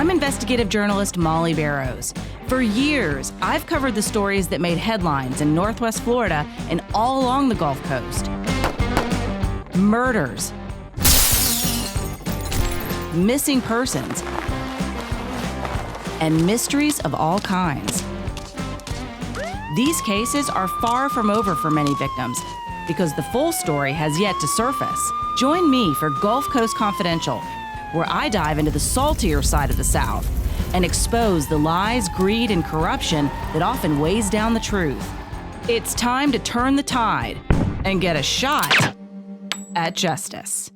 I'm investigative journalist Mollye Barrows. For years, I've covered the stories that made headlines in Northwest Florida and all along the Gulf Coast. Murders, missing persons, and mysteries of all kinds. These cases are far from over for many victims because the full story has yet to surface. Join me for Gulf Coast Confidential, where I dive into the saltier side of the South and expose the lies, greed, and corruption that often weighs down the truth. It's time to turn the tide and get a shot at justice.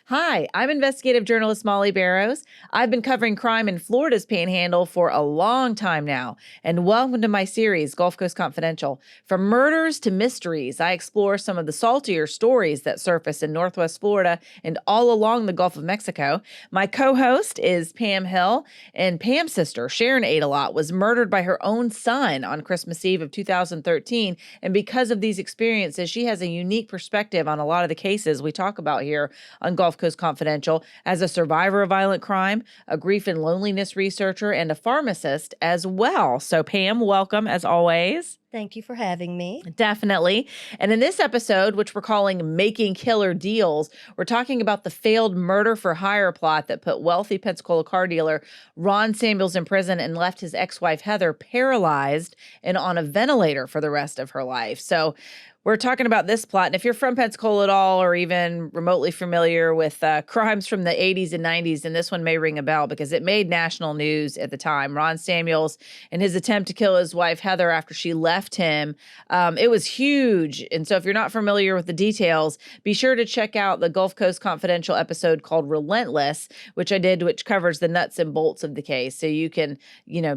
Hi, I'm investigative journalist Mollye Barrows. I've been covering crime in Florida's Panhandle for a long time now, and welcome to my series, Gulf Coast Confidential. From murders to mysteries, I explore some of the saltier stories that surface in Northwest Florida and all along the Gulf of Mexico. My co-host is Pam Hill, and Pam's sister, Sharon Adelot, was murdered by her own son on Christmas Eve of 2013, and because of these experiences, she has a unique perspective on a lot of the cases we talk about here on Gulf Coast Confidential as a survivor of violent crime, a grief and loneliness researcher, and a pharmacist as well. So Pam, welcome as always. Thank you for having me. Definitely. And in this episode, which we're calling Making Killer Deals, we're talking about the failed murder for hire plot that put wealthy Pensacola car dealer Ron Samuels in prison and left his ex-wife Heather paralyzed and on a ventilator for the rest of her life. So we're talking about this plot, and if you're from Pensacola at all or even remotely familiar with crimes from the 80s and 90s, then this one may ring a bell because it made national news at the time. Ron Samuels and his attempt to kill his wife, Heather, after she left him, it was huge. And so if you're not familiar with the details, be sure to check out the Gulf Coast Confidential episode called Relentless, which I did, which covers the nuts and bolts of the case. So you can,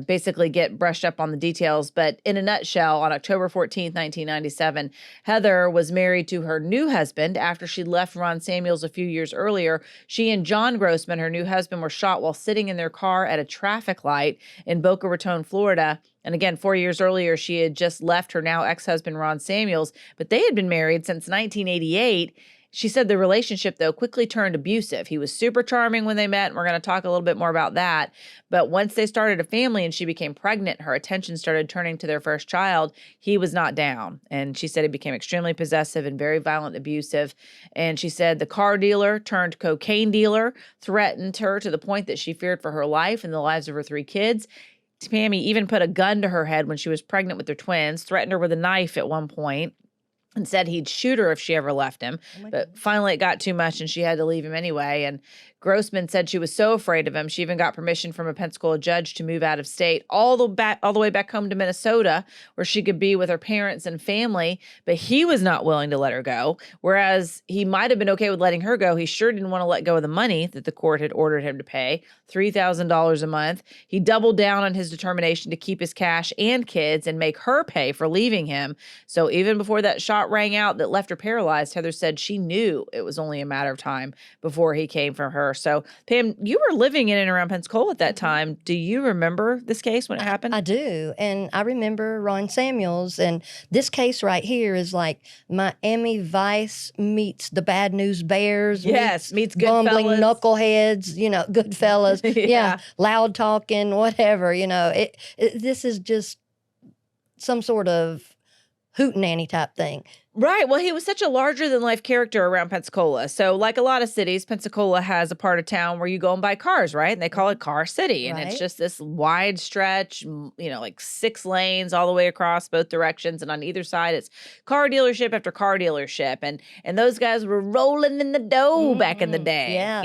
basically get brushed up on the details. But in a nutshell, on October 14th, 1997, Heather was married to her new husband after she left Ron Samuels a few years earlier. She and John Grossman, her new husband, were shot while sitting in their car at a traffic light in Boca Raton, Florida. And again, 4 years earlier, she had just left her now ex-husband, Ron Samuels, but they had been married since 1988. She said the relationship, though, quickly turned abusive. He was super charming when they met, and we're going to talk a little bit more about that. But once they started a family and she became pregnant, her attention started turning to their first child. He was not down. And she said he became extremely possessive and very violent, abusive. And she said the car dealer turned cocaine dealer threatened her to the point that she feared for her life and the lives of her 3 kids. Pammy even put a gun to her head when she was pregnant with their twins, threatened her with a knife at one point, and said he'd shoot her if she ever left him. But finally it got too much and she had to leave him anyway. And Grossman said she was so afraid of him, she even got permission from a Pensacola judge to move out of state all the way back home to Minnesota, where she could be with her parents and family. But he was not willing to let her go. Whereas he might have been okay with letting her go, he sure didn't want to let go of the money that the court had ordered him to pay, $3,000 a month. He doubled down on his determination to keep his cash and kids and make her pay for leaving him. So even before that shot rang out that left her paralyzed, Heather said she knew it was only a matter of time before he came for her. So, Pam, you were living in and around Pensacola at that time. Do you remember this case when it happened? I do. And I remember Ron Samuels. And this case right here is like Miami Vice meets the Bad News Bears. Yes, meets bumbling Goodfellas. Knuckleheads, Goodfellas. Yeah. Loud talking, whatever. This is just some sort of hootenanny type thing. Right. Well, he was such a larger-than-life character around Pensacola. So like a lot of cities, Pensacola has a part of town where you go and buy cars, right? And they call it Car City. And it's just this wide stretch, like 6 lanes all the way across both directions. And on either side, it's car dealership after car dealership. And those guys were rolling in the dough back in the day. Yeah.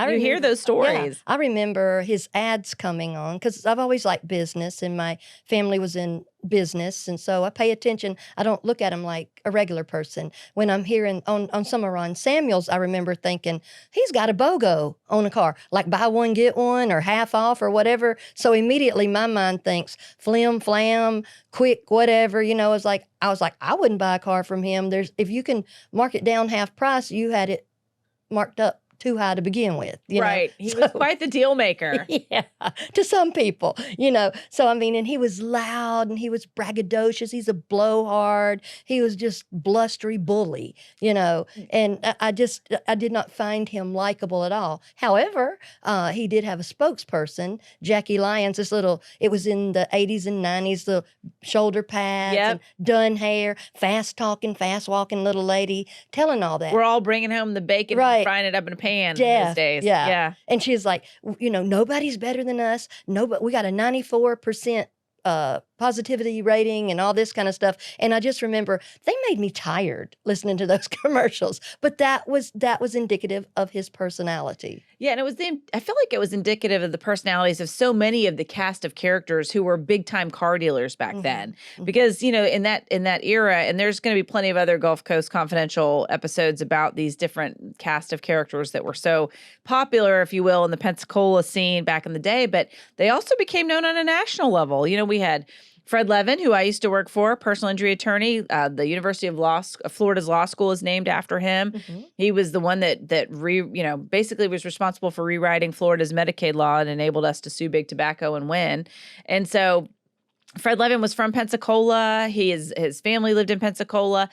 You hear those stories. Yeah. I remember his ads coming on because I've always liked business and my family was in business. And so I pay attention. I don't look at him like a regular person. When I'm hearing on some of Ron Samuels, I remember thinking, he's got a BOGO on a car, like buy one, get one or half off or whatever. So immediately my mind thinks flim, flam, quick, whatever, I was like, I wouldn't buy a car from him. If you can mark it down half price, you had it marked up too high to begin with, Right. He was quite the deal maker. Yeah, to some people, So, I mean, and he was loud and he was braggadocious. He's a blowhard. He was just blustery bully. And I did not find him likable at all. However, he did have a spokesperson, Jackie Lyons, it was in the 80s and 90s, the shoulder pads Yep. and done hair, fast talking, fast walking little lady, telling all that. We're all bringing home the bacon and frying it up in a pan these days. Yeah. And she's like, nobody's better than us. We got a 94% positivity rating and all this kind of stuff. And I just remember they made me tired listening to those commercials. But that was indicative of his personality. Yeah, and I feel like it was indicative of the personalities of so many of the cast of characters who were big time car dealers back then. Because, in that era, and there's going to be plenty of other Gulf Coast Confidential episodes about these different cast of characters that were so popular, if you will, in the Pensacola scene back in the day, but they also became known on a national level. We had Fred Levin, who I used to work for, personal injury attorney. The University of Florida's law school is named after him. He was the one that basically was responsible for rewriting Florida's Medicaid law and enabled us to sue big tobacco and win. And so Fred Levin was from Pensacola. His family lived in Pensacola.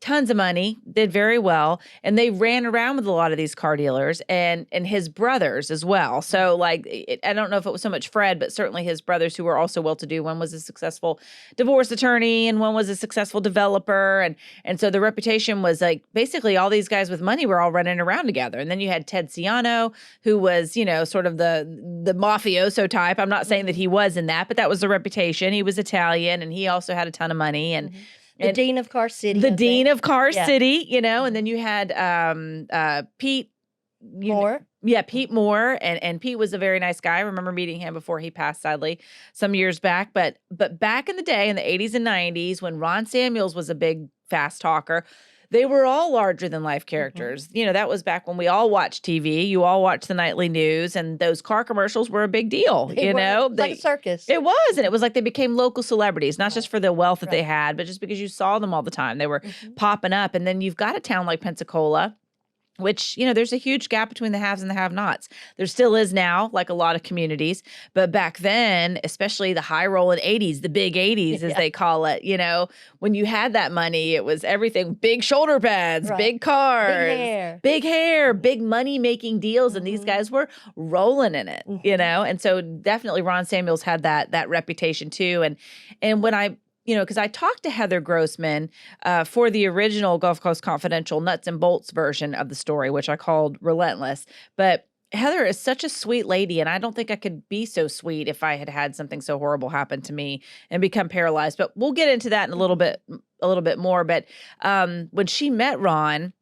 Tons of money, did very well, and they ran around with a lot of these car dealers and his brothers as well. So I don't know if it was so much Fred, but certainly his brothers who were also well-to-do. One was a successful divorce attorney and one was a successful developer. And so the reputation was basically all these guys with money were all running around together. And then you had Ted Ciano, who was, sort of the mafioso type. I'm not saying that he was in that, but that was the reputation. He was Italian and he also had a ton of money and the dean of Car City. The dean of Car City, and then you had Pete Moore. Pete Moore. And Pete was a very nice guy. I remember meeting him before he passed, sadly, some years back. But back in the day, in the 80s and 90s, when Ron Samuels was a big, fast talker, they were all larger than life characters. That was back when we all watched TV. You all watched the nightly news, and those car commercials were a big deal. Like a circus. It was, and it was like they became local celebrities, not just for the wealth that they had, but just because you saw them all the time. They were popping up, and then you've got a town like Pensacola, which, there's a huge gap between the haves and the have-nots. There still is now, like a lot of communities. But back then, especially the high rolling 80s, the big 80s, as they call it, when you had that money, it was everything. Big shoulder pads, big cars, big hair, big money-making deals. And these guys were rolling in it, And so definitely Ron Samuels had that reputation too. And when I because I talked to Heather Grossman for the original Gulf Coast Confidential nuts and bolts version of the story, which I called Relentless. But Heather is such a sweet lady, and I don't think I could be so sweet if I had had something so horrible happen to me and become paralyzed. But we'll get into that in a little bit more. But when she met Ron,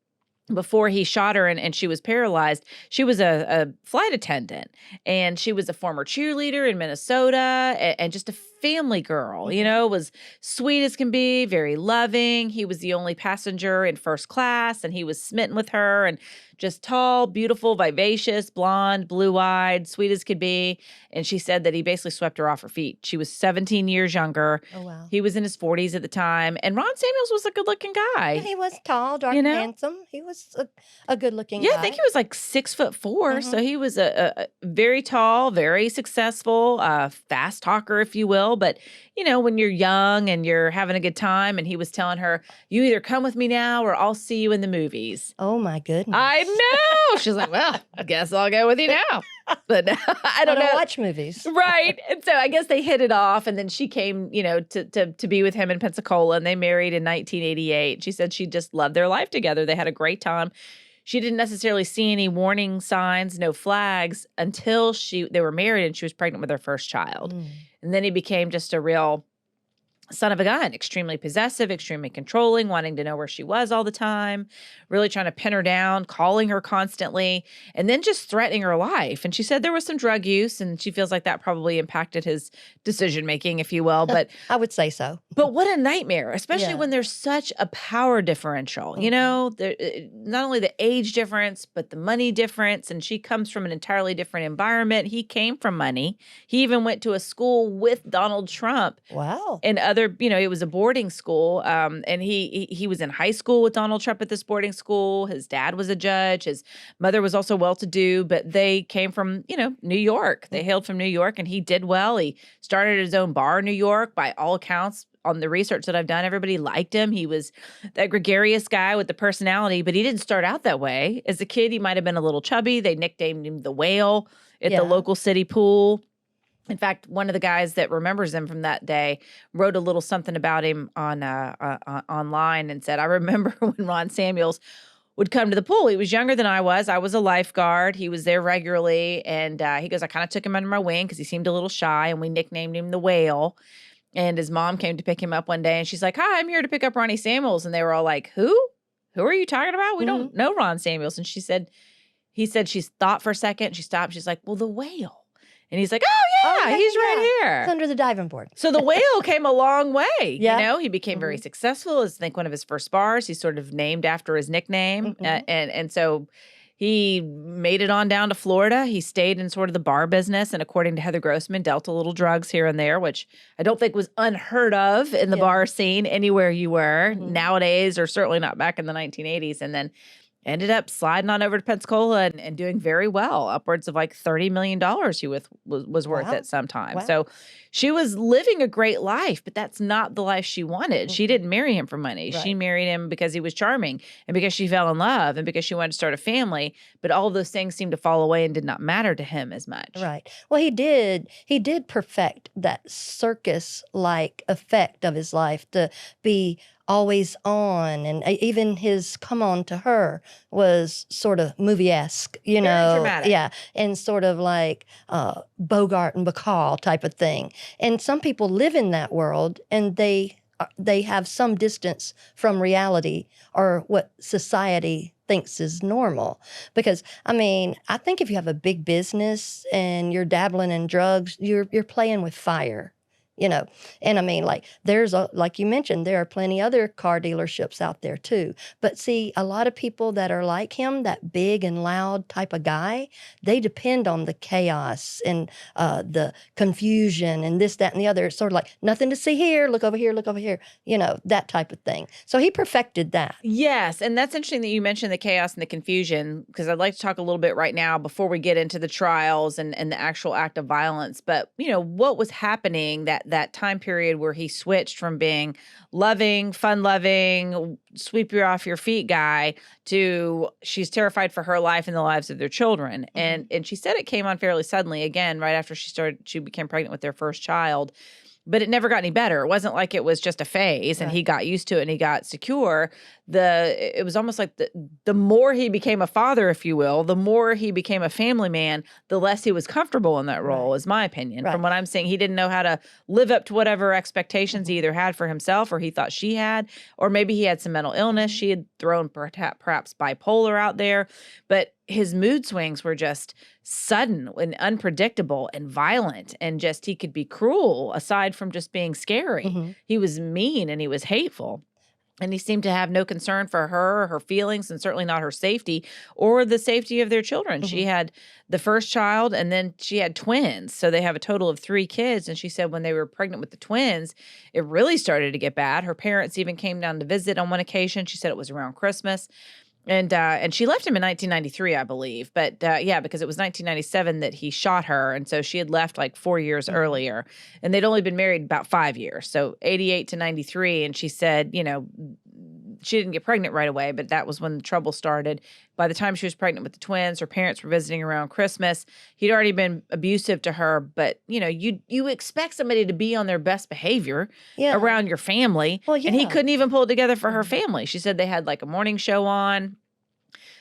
before he shot her and she was paralyzed, she was a flight attendant, and she was a former cheerleader in Minnesota and just a family girl, was sweet as can be, very loving. He was the only passenger in first class, and he was smitten with her, and just tall, beautiful, vivacious, blonde, blue-eyed, sweet as could be. And she said that he basically swept her off her feet. She was 17 years younger. Oh, wow. He was in his 40s at the time. And Ron Samuels was a good-looking guy. Yeah, he was tall, dark, and handsome. He was a good-looking guy. Yeah, I think he was like 6'4". So he was a very tall, very successful, fast talker, if you will. But, when you're young and you're having a good time, and he was telling her, you either come with me now or I'll see you in the movies. Oh, my goodness. I know. She's like, well, I guess I'll go with you now. But I don't know. Watch movies. Right. And so I guess they hit it off, and then she came, to be with him in Pensacola, and they married in 1988. She said she just loved their life together. They had a great time. She didn't necessarily see any warning signs, no flags, until they were married and she was pregnant with their first child. And then he became just a real son of a gun, extremely possessive, extremely controlling, wanting to know where she was all the time, really trying to pin her down, calling her constantly, and then just threatening her life. And she said there was some drug use, and she feels like that probably impacted his decision-making, if you will. But I would say so. But what a nightmare, especially when there's such a power differential, not only the age difference, but the money difference. And she comes from an entirely different environment. He came from money. He even went to a school with Donald Trump. Wow. And other other, it was a boarding school. And he was in high school with Donald Trump at this boarding school. His dad was a judge. His mother was also well-to-do, but they came from, New York. They hailed from New York, and he did well. He started his own bar in New York. By all accounts, on the research that I've done, everybody liked him. He was that gregarious guy with the personality, but he didn't start out that way. As a kid, he might have been a little chubby. They nicknamed him the Whale at the local city pool. In fact, one of the guys that remembers him from that day wrote a little something about him on online and said, "I remember when Ron Samuels would come to the pool. He was younger than I was. I was a lifeguard. He was there regularly, and he goes, I kind of took him under my wing because he seemed a little shy, and we nicknamed him the Whale." And his mom came to pick him up one day, and she's like, "Hi, I'm here to pick up Ronnie Samuels." And they were all like, "Who? Who are you talking about? We don't know Ron Samuels." And he said she thought for a second. She stopped. She's like, "Well, the Whale." And he's like, "Oh, yeah, he's right here." It's under the diving board. So the Whale came a long way. He became very successful. It's, I think, one of his first bars. He's sort of named after his nickname. And so he made it on down to Florida. He stayed in sort of the bar business, and according to Heather Grossman, dealt a little drugs here and there, which I don't think was unheard of in the bar scene anywhere you were nowadays, or certainly not back in the 1980s. And then ended up sliding on over to Pensacola and doing very well, upwards of like $30 million he was worth at some time. Wow. So she was living a great life, but that's not the life she wanted. She didn't marry him for money. Right. She married him because he was charming and because she fell in love and because she wanted to start a family. But all of those things seemed to fall away and did not matter to him as much. Right. Well, he did perfect that circus-like effect of his life, to be always on, and even his "come on" to her was sort of movie-esque, Very dramatic. Yeah, and sort of like Bogart and Bacall type of thing. And some people live in that world, and they have some distance from reality or what society thinks is normal. Because, I think if you have a big business and you're dabbling in drugs, you're playing with fire. And like you mentioned, there are plenty other car dealerships out there too. But see, a lot of people that are like him, that big and loud type of guy, they depend on the chaos and the confusion and this, that, and the other. It's sort of like, nothing to see here, look over here, that type of thing. So he perfected that. Yes, and that's interesting that you mentioned the chaos and the confusion, because I'd like to talk a little bit right now before we get into the trials and the actual act of violence. But, what was happening that time period where he switched from being loving, fun-loving, sweep you off your feet guy to she's terrified for her life and the lives of their children. And she said it came on fairly suddenly, again, right after she became pregnant with their first child. But it never got any better. It wasn't like it was just a phase and he got used to it and he got secure. It was almost like the more he became a father, if you will, the more he became a family man, the less he was comfortable in that role, is my opinion. From what I'm saying, he didn't know how to live up to whatever expectations he either had for himself or he thought she had, or maybe he had some mental illness. She had thrown perhaps bipolar out there. But his mood swings were just sudden and unpredictable and violent, and just he could be cruel aside from just being scary. He was mean and he was hateful. And he seemed to have no concern for her feelings, and certainly not her safety or the safety of their children. She had the first child, and then she had twins. So they have a total of 3 kids. And she said when they were pregnant with the twins, it really started to get bad. Her parents even came down to visit on one occasion. She said it was around Christmas. And she left him in 1993, I believe. But because it was 1997 that he shot her. And so she had left like 4 years earlier. And they'd only been married about 5 years. So 88 to 93. And she said, she didn't get pregnant right away, but that was when the trouble started. By the time she was pregnant with the twins, her parents were visiting around Christmas. He'd already been abusive to her, but you expect somebody to be on their best behavior around your family. Well, and he couldn't even pull it together for her family. She said they had like a morning show on.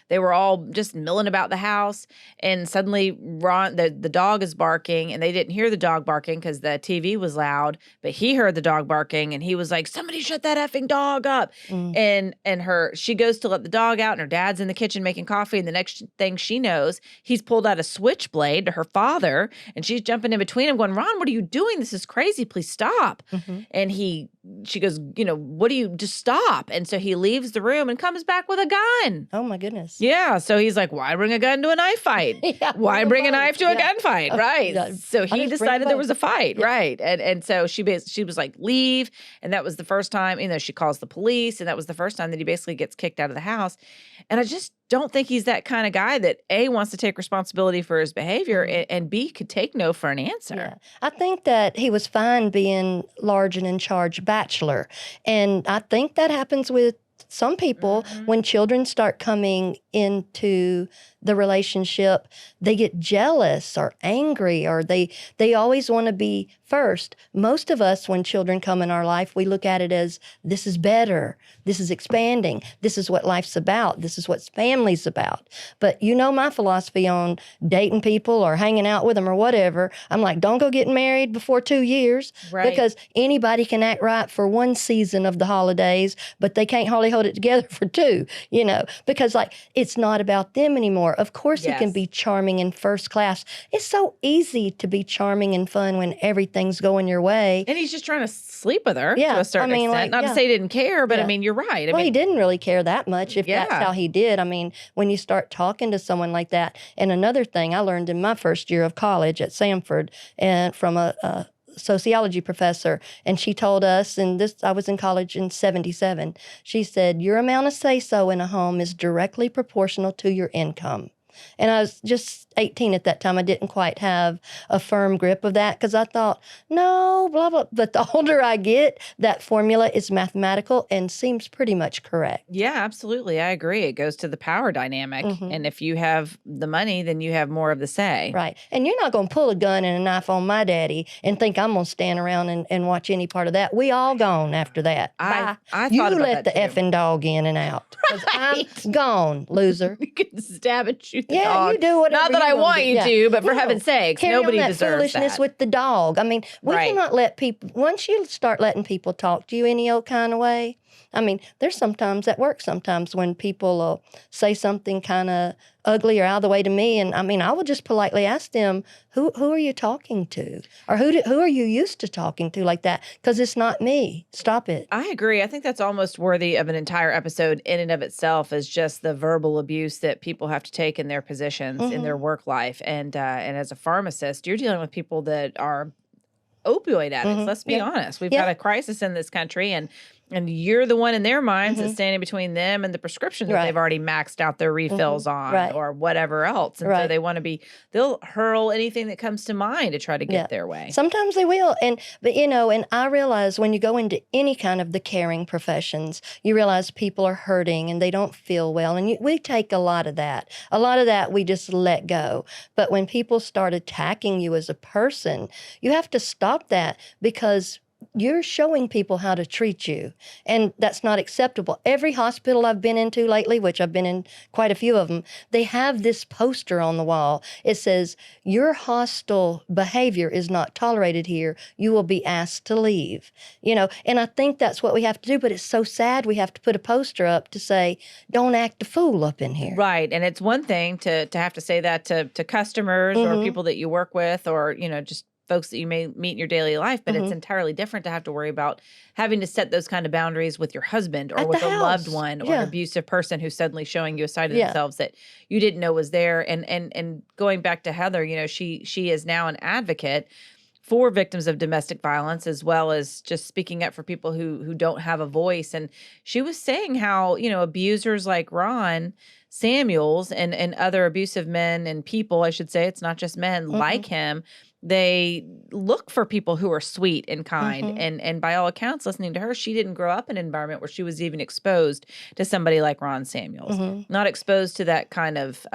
They were all just milling about the house, and suddenly Ron, the dog is barking, and they didn't hear the dog barking because the TV was loud, but he heard the dog barking, and he was like, "Somebody shut that effing dog up." And she goes to let the dog out, and her dad's in the kitchen making coffee, and the next thing she knows, he's pulled out a switchblade to her father, and she's jumping in between him going, "Ron, what are you doing? This is crazy. Please stop." And he she goes, what do you, just stop. And so he leaves the room and comes back with a gun. Oh my goodness. Yeah. So he's like, why bring a gun to a knife fight? Yeah, Why bring a knife to a Yeah. gunfight? Right. Yeah. So he decided there was a fight. Yeah. Right. And so she was like, leave. And that was the first time, she calls the police. And that was the first time that he basically gets kicked out of the house. And I just don't think he's that kind of guy that A, wants to take responsibility for his behavior, and B, could take no for an answer. Yeah. I think that he was fine being large and in charge bachelor. And I think that happens with some people when children start coming into the relationship, they get jealous or angry, or they always want to be first. Most of us, when children come in our life, we look at it as, this is better, this is expanding, this is what life's about, this is what family's about. But my philosophy on dating people or hanging out with them or whatever, I'm like, don't go getting married before 2 years, Right. because anybody can act right for one season of the holidays, but they can't hardly hold it together for two, because it's not about them anymore. Of course, he can Yes. be charming and first class. It's so easy to be charming and fun when everything's going your way. And he's just trying to sleep with her Yeah, to a certain extent. Not to say he didn't care, but Yeah. you're right. Well, he didn't really care that much if that's Yeah. how he did. When you start talking to someone like that. And another thing I learned in my first year of college at Samford, and from a sociology professor, and she told us, and I was in college in 77, she said, your amount of say-so in a home is directly proportional to your income. And I was just 18 at that time. I didn't quite have a firm grip of that because I thought, no, blah, blah. But the older I get, that formula is mathematical and seems pretty much correct. Yeah, absolutely. I agree. It goes to the power dynamic. And if you have the money, then you have more of the say. Right. And you're not going to pull a gun and a knife on my daddy and think I'm going to stand around and watch any part of that. We all gone after that. I Bye. thought You about let the that too. effing dog in and out. 'Cause I'm gone, loser. You can stab and shoot the Yeah, dog. you do whatever Not that you I wanna want do. you Yeah. to, but for No. heaven's sakes, Carry nobody on that deserves foolishness that. with the dog. We Right. cannot let people, once you start letting people talk to you any old kind of way, there's sometimes at work when people will say something kind of ugly or out of the way to me, and I will just politely ask them, who are you talking to? Or who are you used to talking to like that? Because it's not me. Stop it. I agree. I think that's almost worthy of an entire episode in and of itself, is just the verbal abuse that people have to take in their positions, in their work life. And as a pharmacist, you're dealing with people that are opioid addicts. Let's be honest. We've got a crisis in this country, and you're the one in their minds that's standing between them and the prescription that they've already maxed out their refills on, or whatever else. And so they want to they'll hurl anything that comes to mind to try to get their way. Sometimes they will. But and I realize when you go into any kind of the caring professions, you realize people are hurting and they don't feel well. And we take a lot of that. A lot of that we just let go. But when people start attacking you as a person, you have to stop that, because you're showing people how to treat you, and that's not acceptable. Every hospital I've been into lately, which I've been in quite a few of them, they have this poster on the wall. It says, your hostile behavior is not tolerated here. You will be asked to leave. And I think that's what we have to do, but it's so sad we have to put a poster up to say, don't act a fool up in here. Right. And it's one thing to have to say that to customers or people that you work with, or, just folks that you may meet in your daily life, but it's entirely different to have to worry about having to set those kind of boundaries with your husband or At with the a loved house. one or Yeah. an abusive person who's suddenly showing you a side of Yeah. themselves that you didn't know was there. And going back to Heather, she is now an advocate for victims of domestic violence, as well as just speaking up for people who don't have a voice. And she was saying how, abusers like Ron Samuels and other abusive men and people, I should say, it's not just men like him, they look for people who are sweet and kind. And by all accounts, listening to her, she didn't grow up in an environment where she was even exposed to somebody like Ron Samuels, not exposed to that kind of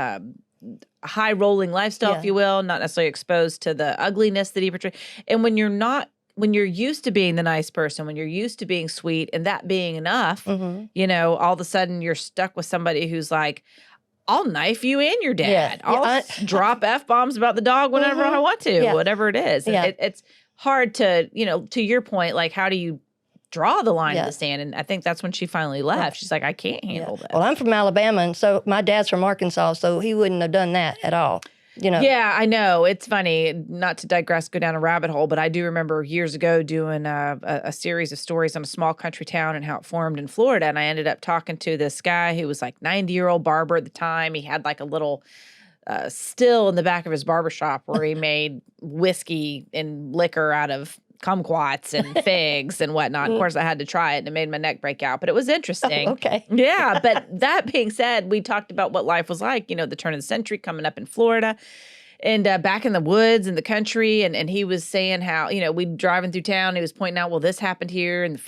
high rolling lifestyle, if you will, not necessarily exposed to the ugliness that he portrayed. And when you're used to being the nice person, when you're used to being sweet and that being enough, all of a sudden you're stuck with somebody who's like, I'll knife you and your dad. I'll drop F-bombs about the dog whenever I want to, whatever it is. Yeah. It's hard to, to your point, like, how do you draw the line in the sand? And I think that's when she finally left. She's like, I can't handle this. Well, I'm from Alabama, and so my dad's from Arkansas, so he wouldn't have done that at all. Yeah, I know. It's funny, not to digress, go down a rabbit hole, but I do remember years ago doing a series of stories on a small country town and how it formed in Florida. And I ended up talking to this guy who was like 90-year-old barber at the time. He had like a little still in the back of his barbershop where he made whiskey and liquor out of kumquats and figs and whatnot. Of course, I had to try it and it made my neck break out, but it was interesting. Oh, okay. Yeah. But that being said, we talked about what life was like, the turn of the century coming up in Florida and back in the woods in the country. And he was saying how, we'd driving through town. He was pointing out, well, this happened here. And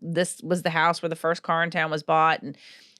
this was the house where the first car in town was bought. And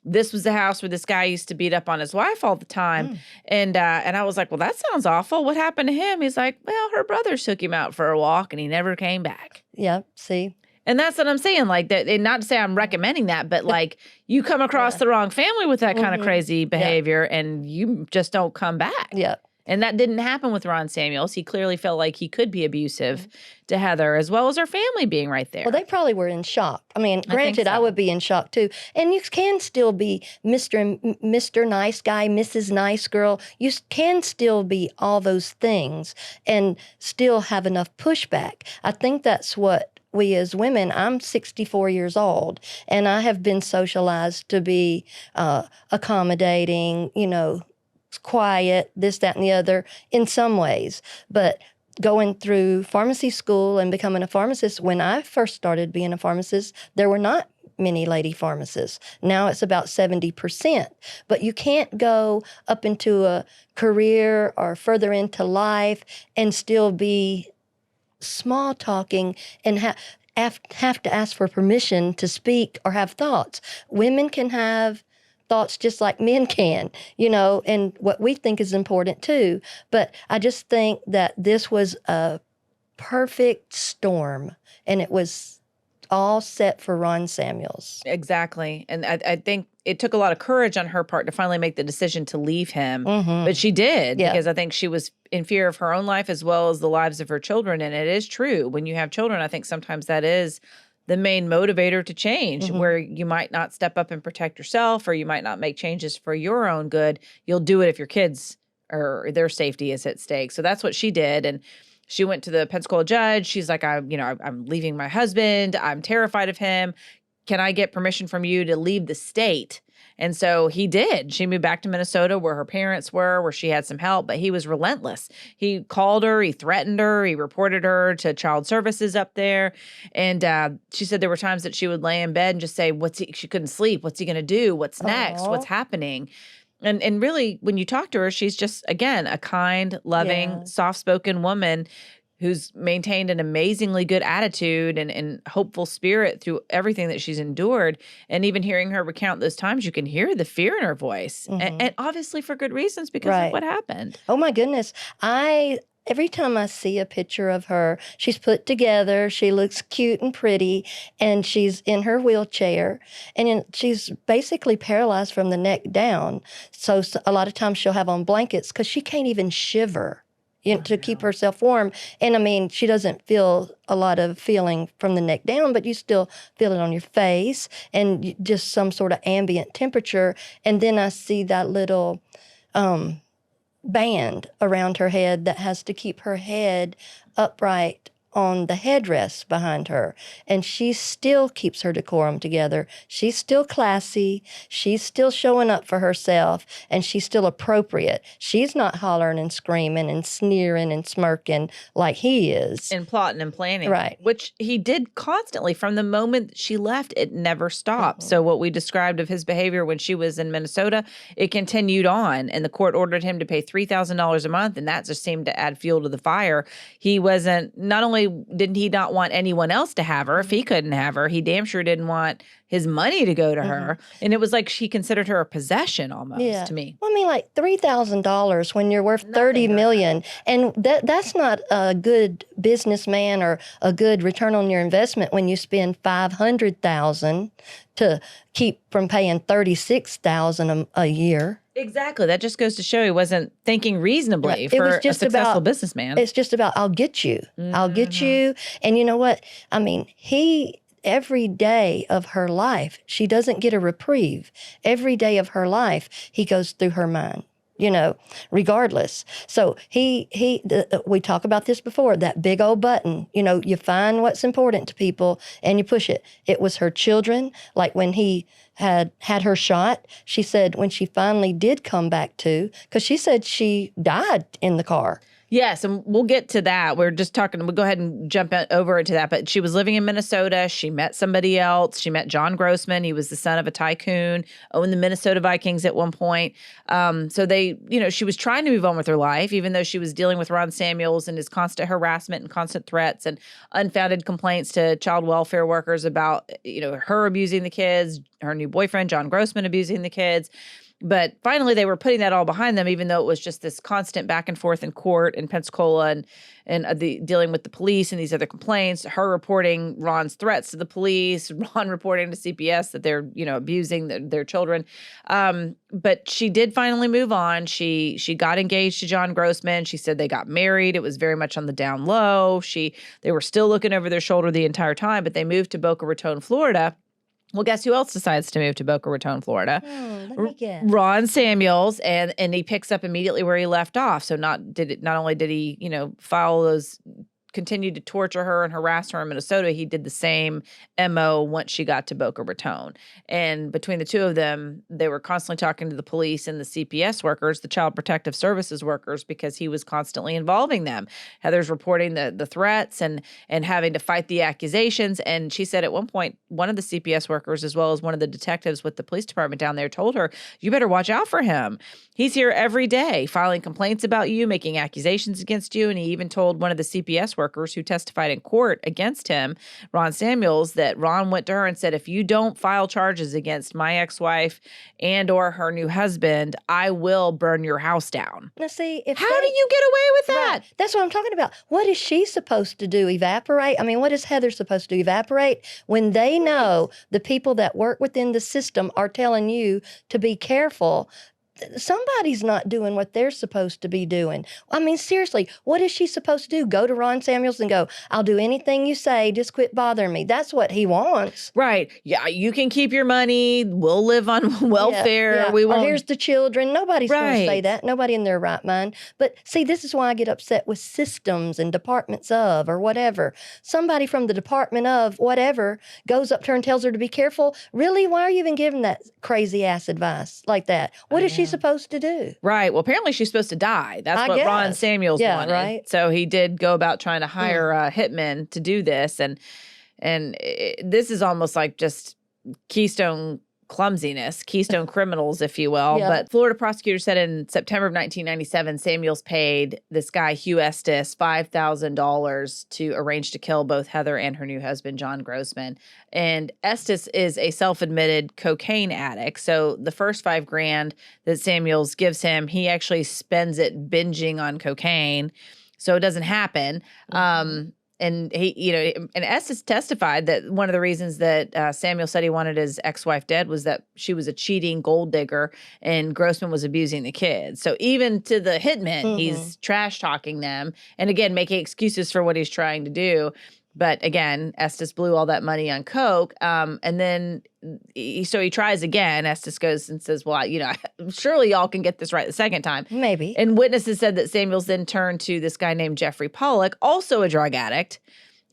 this was the house where this guy used to beat up on his wife all the time. And I was like, well, that sounds awful. What happened to him? He's like, well, her brother took him out for a walk and he never came back. Yeah, see? And that's what I'm saying. Like that, and not to say I'm recommending that, but like you come across the wrong family with that kind of crazy behavior and you just don't come back. Yeah. And that didn't happen with Ron Samuels. He clearly felt like he could be abusive to Heather, as well as her family being right there. Well, they probably were in shock. I mean, granted, I would be in shock too. And you can still be Mr. Nice Guy, Mrs. Nice Girl. You can still be all those things and still have enough pushback. I think that's what we as women, I'm 64 years old, and I have been socialized to be accommodating, quiet, this, that, and the other in some ways. But going through pharmacy school and becoming a pharmacist, when I first started being a pharmacist, there were not many lady pharmacists. Now it's about 70%. But you can't go up into a career or further into life and still be small talking and have to ask for permission to speak or have thoughts. Women can have thoughts just like men can, and what we think is important too. But I just think that this was a perfect storm, and it was all set for Ron Samuels. Exactly. And I think it took a lot of courage on her part to finally make the decision to leave him. But she did, because I think she was in fear of her own life as well as the lives of her children. And it is true. When you have children, I think sometimes that is the main motivator to change, where you might not step up and protect yourself, or you might not make changes for your own good. You'll do it if your kids or their safety is at stake. So that's what she did. And she went to the Pensacola judge. She's like, I'm leaving my husband. I'm terrified of him. Can I get permission from you to leave the state? And so he did. She moved back to Minnesota where her parents were, where she had some help, but he was relentless. He called her, he threatened her, he reported her to child services up there. And she said there were times that she would lay in bed and just say, she couldn't sleep. What's he going to do? What's next? What's happening? And really, when you talk to her, she's just, again, a kind, loving, soft-spoken woman who's maintained an amazingly good attitude and hopeful spirit through everything that she's endured. And even hearing her recount those times, you can hear the fear in her voice. And obviously for good reasons, because of what happened. Oh, my goodness. Every time I see a picture of her, she's put together, she looks cute and pretty, and she's in her wheelchair, and she's basically paralyzed from the neck down. So a lot of times she'll have on blankets because she can't even shiver to keep herself warm. And I mean, she doesn't feel a lot of feeling from the neck down, but you still feel it on your face and just some sort of ambient temperature. And then I see that little band around her head that has to keep her head upright on the headrest behind her. And she still keeps her decorum together. She's still classy. She's still showing up for herself, and she's still appropriate. She's not hollering and screaming and sneering and smirking like he is. And plotting and planning. Right. Which he did constantly. From the moment that she left, it never stopped. So what we described of his behavior when she was in Minnesota, it continued on. And the court ordered him to pay $3,000 a month, and that just seemed to add fuel to the fire. He wasn't, not only didn't he not want anyone else to have her if he couldn't have her, he damn sure didn't want his money to go to her. And it was like she considered her a possession almost to me. Well, I mean, like $3,000 when you're worth $30 million. And that's not a good businessman or a good return on your investment when you spend $500,000 to keep from paying $36,000 a year. Exactly. That just goes to show he wasn't thinking reasonably for a successful businessman. It's just about, I'll get you. I'll get you. And you know what? I mean, every day of her life, she doesn't get a reprieve. Every day of her life, he goes through her mind. regardless. So we talk about this before, that big old button, you find what's important to people and you push it. It was her children. Like when he had her shot, she said when she finally did come back to, because she said she died in the car. Yes, and we'll get to that. We'll go ahead and jump over into that. But she was living in Minnesota. She met somebody else. She met John Grossman. He was the son of a tycoon, owned the Minnesota Vikings at one point. So she was trying to move on with her life, even though she was dealing with Ron Samuels and his constant harassment and constant threats and unfounded complaints to child welfare workers about, her abusing the kids, her new boyfriend, John Grossman, abusing the kids. But finally, they were putting that all behind them, even though it was just this constant back and forth in court in Pensacola and dealing with the police and these other complaints. Her reporting Ron's threats to the police, Ron reporting to CPS that they're abusing their children. But she did finally move on. She got engaged to John Grossman. She said they got married. It was very much on the down low. They were still looking over their shoulder the entire time, but they moved to Boca Raton, Florida. Well, guess who else decides to move to Boca Raton, Florida? Let me guess. Ron Samuels, and he picks up immediately where he left off. So not only did he, file those, continued to torture her and harass her in Minnesota, he did the same MO once she got to Boca Raton. And between the two of them, they were constantly talking to the police and the CPS workers, the Child Protective Services workers, because he was constantly involving them. Heather's reporting the threats and having to fight the accusations. And she said at one point, one of the CPS workers, as well as one of the detectives with the police department down there, told her, "You better watch out for him. He's here every day filing complaints about you, making accusations against you." And he even told one of the CPS workers who testified in court against him, Ron Samuels, that Ron went to her and said, "If you don't file charges against my ex-wife and or her new husband, I will burn your house down." Now see, how do you get away with that? Right, that's what I'm talking about. What is she supposed to do? Evaporate? I mean, what is Heather supposed to do? Evaporate? When they know the people that work within the system are telling you to be careful, somebody's not doing what they're supposed to be doing. I mean, seriously, what is she supposed to do? Go to Ron Samuels and go, "I'll do anything you say, just quit bothering me." That's what he wants. Right. Yeah, you can keep your money. We'll live on welfare. Yeah. We won't. Or here's the children. Nobody's going to say Right. that. Nobody in their right mind. But see, this is why I get upset with systems and departments of or whatever. Somebody from the department of whatever goes up to her and tells her to be careful. Really? Why are you even giving that crazy ass advice like that? What is she supposed to do? Right. Well, apparently she's supposed to die. That's I what Ron guess. Samuels Yeah, wanted. right. So he did go about trying to hire hitmen to do this. And this is almost like just Keystone clumsiness, Keystone criminals, if you will. Yeah. But Florida prosecutors said in September of 1997, Samuels paid this guy, Hugh Estes, $5,000 to arrange to kill both Heather and her new husband, John Grossman. And Estes is a self-admitted cocaine addict. So the first $5,000 that Samuels gives him, he actually spends it binging on cocaine. So it doesn't happen. And he, and Estes testified that one of the reasons that Samuel said he wanted his ex-wife dead was that she was a cheating gold digger and Grossman was abusing the kids. So even to the hitmen, he's trash talking them and again, making excuses for what he's trying to do. But again, Estes blew all that money on coke. And then he tries again. Estes goes and says, "Well, surely y'all can get this right the second time." Maybe. And witnesses said that Samuels then turned to this guy named Jeffrey Pollock, also a drug addict.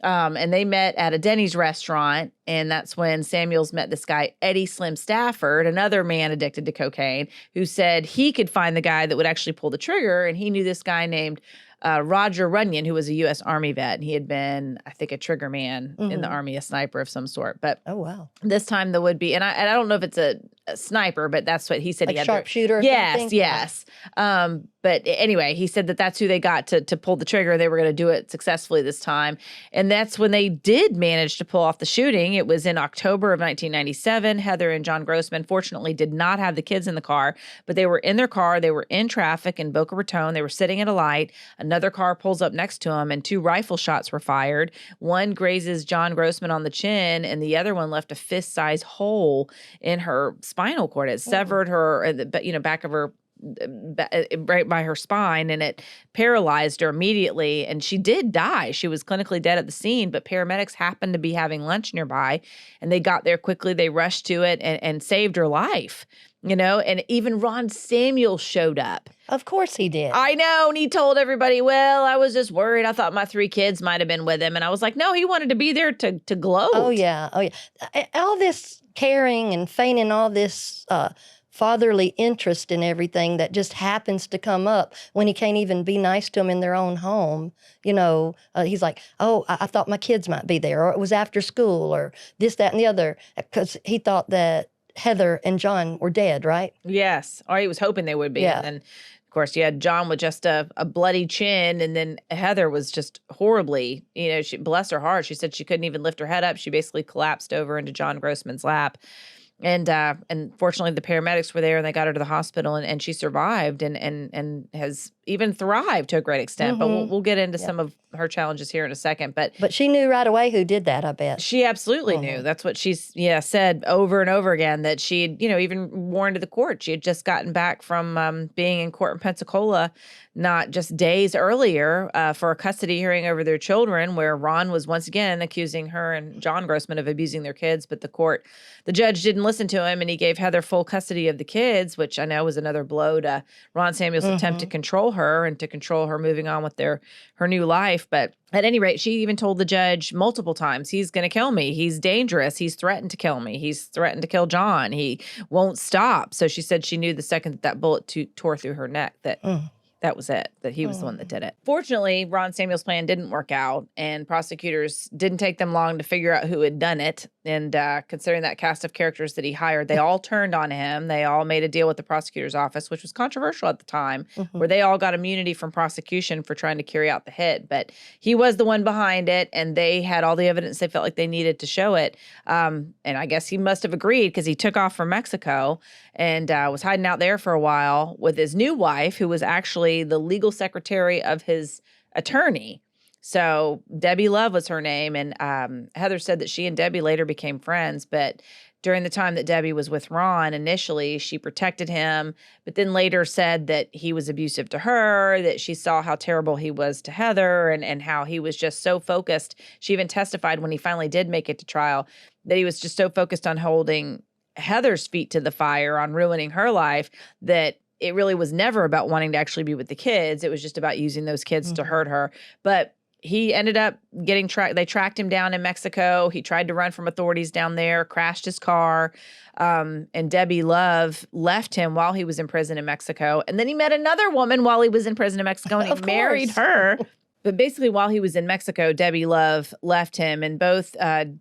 And they met at a Denny's restaurant. And that's when Samuels met this guy, Eddie Slim Stafford, another man addicted to cocaine, who said he could find the guy that would actually pull the trigger. And he knew this guy named Roger Runyon, who was a U.S. Army vet. He had been, I think, a trigger man in the Army, a sniper of some sort. But oh, wow. This time the would-be, and I don't know if it's a sniper, but that's what he said. Like he had sharpshooter or something? Yes. But anyway, he said that that's who they got to pull the trigger. They were going to do it successfully this time. And that's when they did manage to pull off the shooting. It was in October of 1997. Heather and John Grossman fortunately did not have the kids in the car, but they were in their car. They were in traffic in Boca Raton. They were sitting at a light. Another car pulls up next to them and 2 rifle shots were fired. One grazes John Grossman on the chin and the other one left a fist-sized hole in her spinal cord. It severed her, back of her, right by her spine, and it paralyzed her immediately. And she did die. She was clinically dead at the scene, but paramedics happened to be having lunch nearby, and they got there quickly. They rushed to it and saved her life. and even Ron Samuel showed up. Of course he did. I know. And he told everybody, well, I was just worried. I thought my 3 kids might have been with him. And I was like, no, he wanted to be there to gloat. Oh, yeah. All this caring and feigning all this fatherly interest in everything that just happens to come up when he can't even be nice to them in their own home. He's like, oh, I thought my kids might be there, or it was after school, or this, that, and the other, because he thought that Heather and John were dead, right? Yes. Or he was hoping they would be. Yeah. And then, of course, you had John with just a bloody chin. And then Heather was just horribly, she, bless her heart, she said she couldn't even lift her head up. She basically collapsed over into John Grossman's lap. And fortunately, the paramedics were there and they got her to the hospital, and she survived and has even thrived to a great extent. But we'll get into some of her challenges here in a second. But she knew right away who did that, I bet. She absolutely knew. That's what she's said over and over again, that she had, even warned to the court. She had just gotten back from being in court in Pensacola not just days earlier for a custody hearing over their children, where Ron was once again accusing her and John Grossman of abusing their kids. But the judge didn't listen to him, and he gave Heather full custody of the kids, which I know was another blow to Ron Samuel's attempt to control her and to control her moving on with her new life. But at any rate, she even told the judge multiple times, he's going to kill me. He's dangerous. He's threatened to kill me. He's threatened to kill John. He won't stop. So she said she knew the second that bullet tore through her neck that that was it, that he was the one that did it. Fortunately, Ron Samuel's plan didn't work out, and prosecutors didn't take them long to figure out who had done it. And considering that cast of characters that he hired, they all turned on him. They all made a deal with the prosecutor's office, which was controversial at the time, where they all got immunity from prosecution for trying to carry out the hit. But he was the one behind it, and they had all the evidence they felt like they needed to show it. And I guess he must have agreed, because he took off from Mexico and was hiding out there for a while with his new wife, who was actually the legal secretary of his attorney. So Debbie Love was her name. And Heather said that she and Debbie later became friends. But during the time that Debbie was with Ron, initially she protected him, but then later said that he was abusive to her, that she saw how terrible he was to Heather, and how he was just so focused. She even testified when he finally did make it to trial that he was just so focused on holding Heather's feet to the fire, on ruining her life, that it really was never about wanting to actually be with the kids. It was just about using those kids to hurt her. But he ended up getting tracked. They tracked him down in Mexico. He tried to run from authorities down there, crashed his car. And Debbie Love left him while he was in prison in Mexico. And then he met another woman while he was in prison in Mexico, and he married her. But basically, while he was in Mexico, Debbie Love left him, and both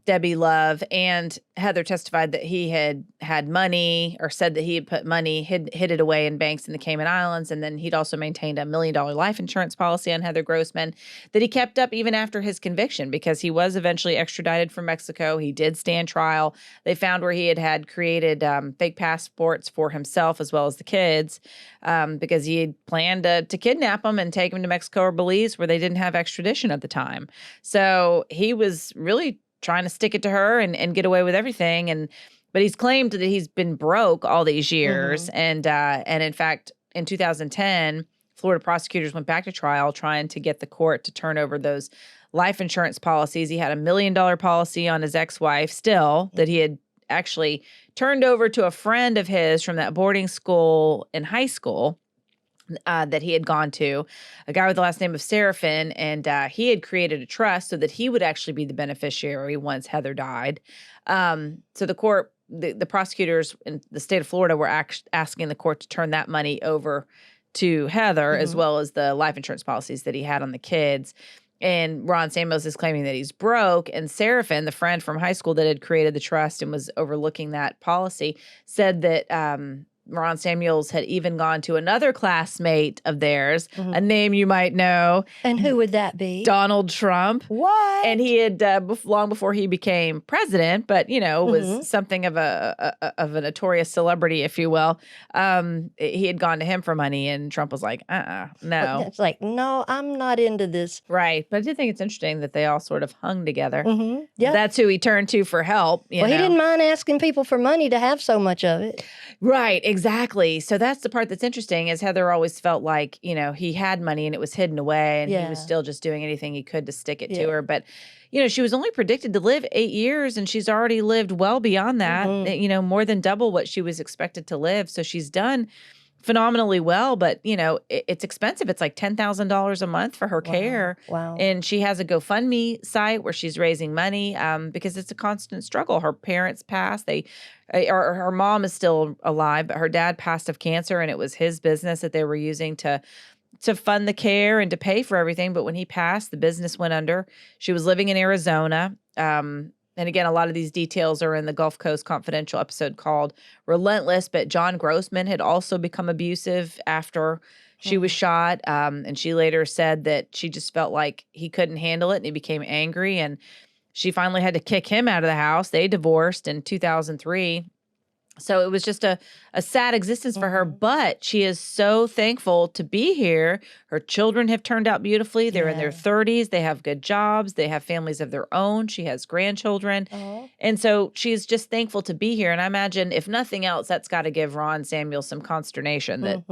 Debbie Love and Heather testified that he had money, or said that he had put money, hid it away in banks in the Cayman Islands, and then he'd also maintained $1 million life insurance policy on Heather Grossman that he kept up even after his conviction, because he was eventually extradited from Mexico. He did stand trial. They found where he had created fake passports for himself as well as the kids, because he had planned to kidnap them and take them to Mexico or Belize, where they didn't have extradition at the time. So he was really trying to stick it to her and get away with everything. But he's claimed that he's been broke all these years. And in fact, in 2010, Florida prosecutors went back to trial trying to get the court to turn over those life insurance policies. He had $1 million policy on his ex-wife still that he had actually turned over to a friend of his from that boarding school in high school that he had gone to, a guy with the last name of Seraphin, and he had created a trust so that he would actually be the beneficiary once Heather died. So the court, the prosecutors in the state of Florida were asking the court to turn that money over to Heather, as well as the life insurance policies that he had on the kids. And Ron Samuels is claiming that he's broke. And Seraphin, the friend from high school that had created the trust and was overlooking that policy, said that Ron Samuels had even gone to another classmate of theirs, a name you might know. And who would that be? Donald Trump. What? And he had, long before he became president, but, was something of a notorious celebrity, if you will. He had gone to him for money, and Trump was like, no. It's like, no, I'm not into this. Right. But I did think it's interesting that they all sort of hung together. Yeah. That's who he turned to for help. Well, he didn't mind asking people for money to have so much of it. Right. Exactly. So that's the part that's interesting is Heather always felt like, he had money and it was hidden away and he was Yeah. still just doing anything he could to stick it to Yeah. her. But, she was only predicted to live 8 years and she's already lived well beyond that, more than double what she was expected to live. So she's done phenomenally well, but it's expensive. It's like $10,000 a month for her care. Wow. And she has a GoFundMe site where she's raising money because it's a constant struggle. Her parents passed. Or her mom is still alive, but her dad passed of cancer, and it was his business that they were using to fund the care and to pay for everything. But when he passed, the business went under. She was living in Arizona. And again, a lot of these details are in the Gulf Coast Confidential episode called Relentless. But John Grossman had also become abusive after she was shot. And she later said that she just felt like he couldn't handle it and he became angry. And she finally had to kick him out of the house. They divorced in 2003. So it was just a sad existence for her, but she is so thankful to be here. Her children have turned out beautifully. They're in their 30s. They have good jobs. They have families of their own. She has grandchildren. And so she's just thankful to be here. And I imagine, if nothing else, that's got to give Ron Samuel some consternation that,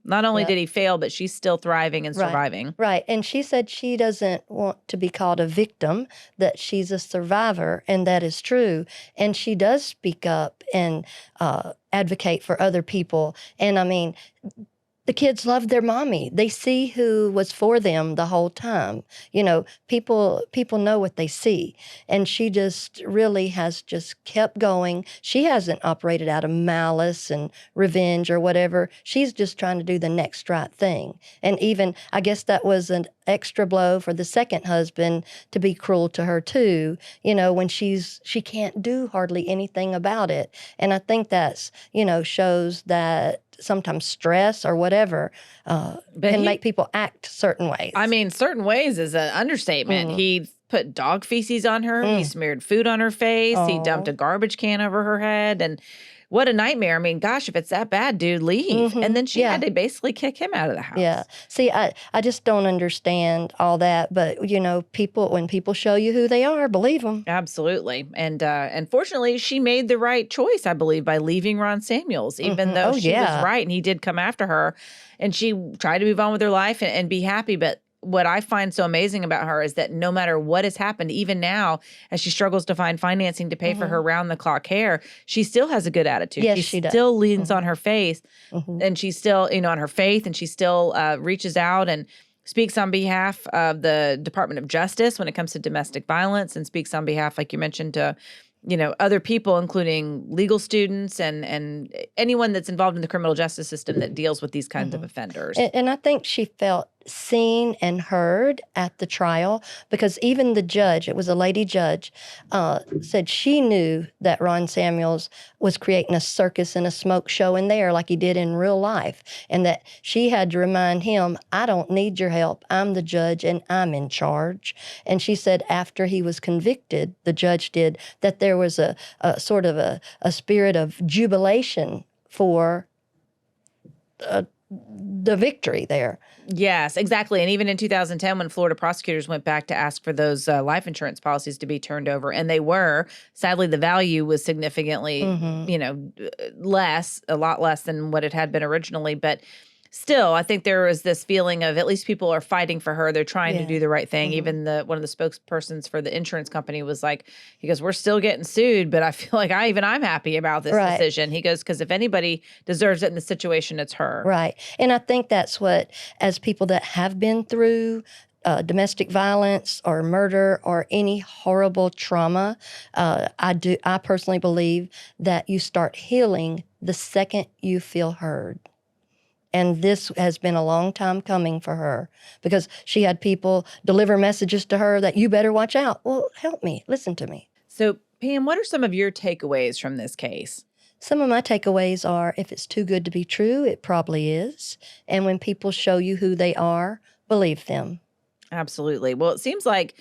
not only did he fail, but she's still thriving and surviving. Right. And she said she doesn't want to be called a victim, that she's a survivor, and that is true. And she does speak up and advocate for other people. And I mean, the kids love their mommy. They see who was for them the whole time. People know what they see. And she just really has just kept going. She hasn't operated out of malice and revenge or whatever. She's just trying to do the next right thing. And even, I guess that was an extra blow for the second husband to be cruel to her too, when she can't do hardly anything about it. And I think that's, shows that sometimes stress or whatever can make people act certain ways. I mean, certain ways is an understatement. He put dog feces on her. He smeared food on her face. He dumped a garbage can over her head. And what a nightmare. I mean, gosh, if it's that bad, dude, leave. And then she had to basically kick him out of the house. Yeah. See, I just don't understand all that. But, when people show you who they are, believe them. Absolutely. And fortunately, she made the right choice, I believe, by leaving Ron Samuels, even though she was right and he did come after her. And she tried to move on with her life and be happy. But what I find so amazing about her is that no matter what has happened, even now, as she struggles to find financing to pay for her round-the-clock care, she still has a good attitude. Yes, she does. Still leans on her faith, and she's still, on her faith, and she still reaches out and speaks on behalf of the Department of Justice when it comes to domestic violence, and speaks on behalf, like you mentioned, to other people, including legal students and anyone that's involved in the criminal justice system that deals with these kinds of offenders. And I think she felt seen and heard at the trial, because even the judge, it was a lady judge, said she knew that Ron Samuels was creating a circus and a smoke show in there like he did in real life, and that she had to remind him, I don't need your help. I'm the judge and I'm in charge. And she said after he was convicted, the judge did, that there was a sort of a spirit of jubilation for the victory there. Yes, exactly. And even in 2010, when Florida prosecutors went back to ask for those life insurance policies to be turned over, and they were, sadly, the value was significantly, less, a lot less than what it had been originally. But still, I think there was this feeling of at least people are fighting for her. They're trying to do the right thing. Even one of the spokespersons for the insurance company was like, he goes, we're still getting sued, but I feel like I'm happy about this decision. He goes, because if anybody deserves it in the situation, it's her. Right. And I think that's what, as people that have been through domestic violence or murder or any horrible trauma, I personally believe that you start healing the second you feel heard. And this has been a long time coming for her, because she had people deliver messages to her that you better watch out. Well, help me. Listen to me. So, Pam, what are some of your takeaways from this case? Some of my takeaways are, if it's too good to be true, it probably is. And when people show you who they are, believe them. Absolutely. Well, it seems like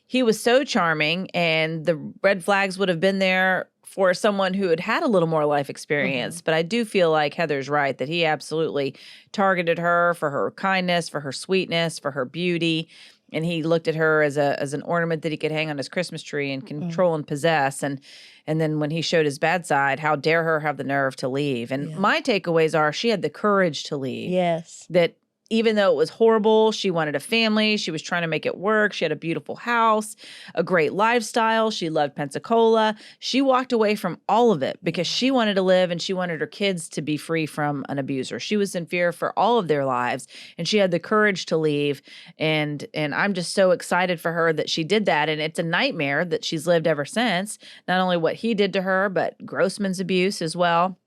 he was so charming, and the red flags would have been there for someone who had had a little more life experience. But I do feel like Heather's right that he absolutely targeted her for her kindness, for her sweetness, for her beauty. and he looked at her as an ornament that he could hang on his Christmas tree and control and possess. And then when he showed his bad side, how dare her have the nerve to leave? And my takeaways are she had the courage to leave. Yes. That even though it was horrible, she wanted a family. She was trying to make it work. She had a beautiful house, a great lifestyle. She loved Pensacola. She walked away from all of it because she wanted to live and she wanted her kids to be free from an abuser. She was in fear for all of their lives, and she had the courage to leave. And I'm just so excited for her that she did that. And it's a nightmare that she's lived ever since, not only what he did to her, but Grossman's abuse as well,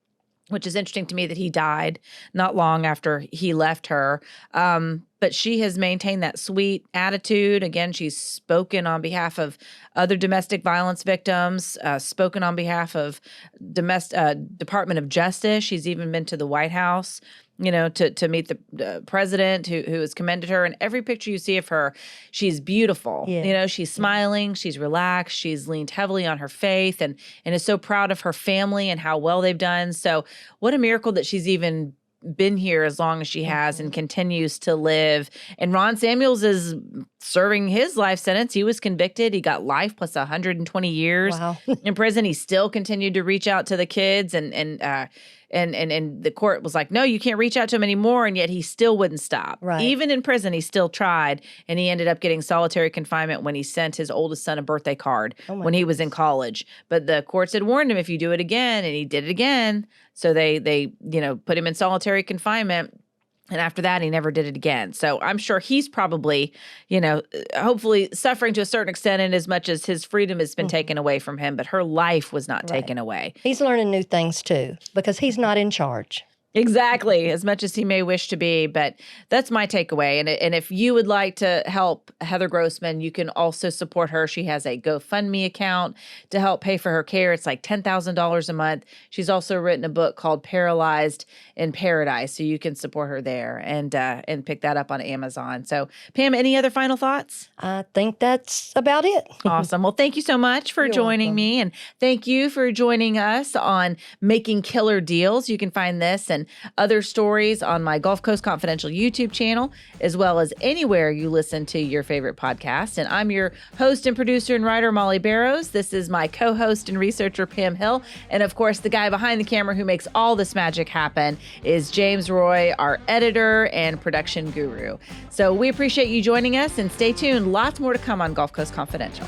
which is interesting to me that he died not long after he left her. But she has maintained that sweet attitude. Again, she's spoken on behalf of other domestic violence victims, spoken on behalf of Department of Justice. She's even been to the White House, to meet the president who has commended her. And every picture you see of her, she's beautiful. Yeah. She's smiling, she's relaxed, she's leaned heavily on her faith and is so proud of her family and how well they've done. So what a miracle that she's even been here as long as she has and continues to live. And Ron Samuels is serving his life sentence. He was convicted. He got life plus 120 years in prison. He still continued to reach out to the kids and the court was like, no, you can't reach out to him anymore. And yet he still wouldn't stop. Right. Even in prison, he still tried. And he ended up getting solitary confinement when he sent his oldest son a birthday card when he was in college. But the courts had warned him, if you do it again, and he did it again. So they put him in solitary confinement. And after that, he never did it again. So I'm sure he's probably, hopefully suffering to a certain extent in as much as his freedom has been taken away from him, but her life was not taken away. He's learning new things too, because he's not in charge. Exactly, as much as he may wish to be. But that's my takeaway. And if you would like to help Heather Grossman, you can also support her. She has a GoFundMe account to help pay for her care. It's like $10,000 a month. She's also written a book called Paralyzed in Paradise, so you can support her there and pick that up on Amazon. So, Pam, any other final thoughts? I think that's about it. Awesome. Well, thank you so much for joining me. And thank you for joining us on Making Killer Deals. You can find this and other stories on my Gulf Coast Confidential YouTube channel, as well as anywhere you listen to your favorite podcast. And I'm your host and producer and writer, Mollye Barrows. This is my co-host and researcher, Pam Hill. And of course, the guy behind the camera who makes all this magic happen is James Roy, our editor and production guru. So we appreciate you joining us, and stay tuned. Lots more to come on Gulf Coast Confidential.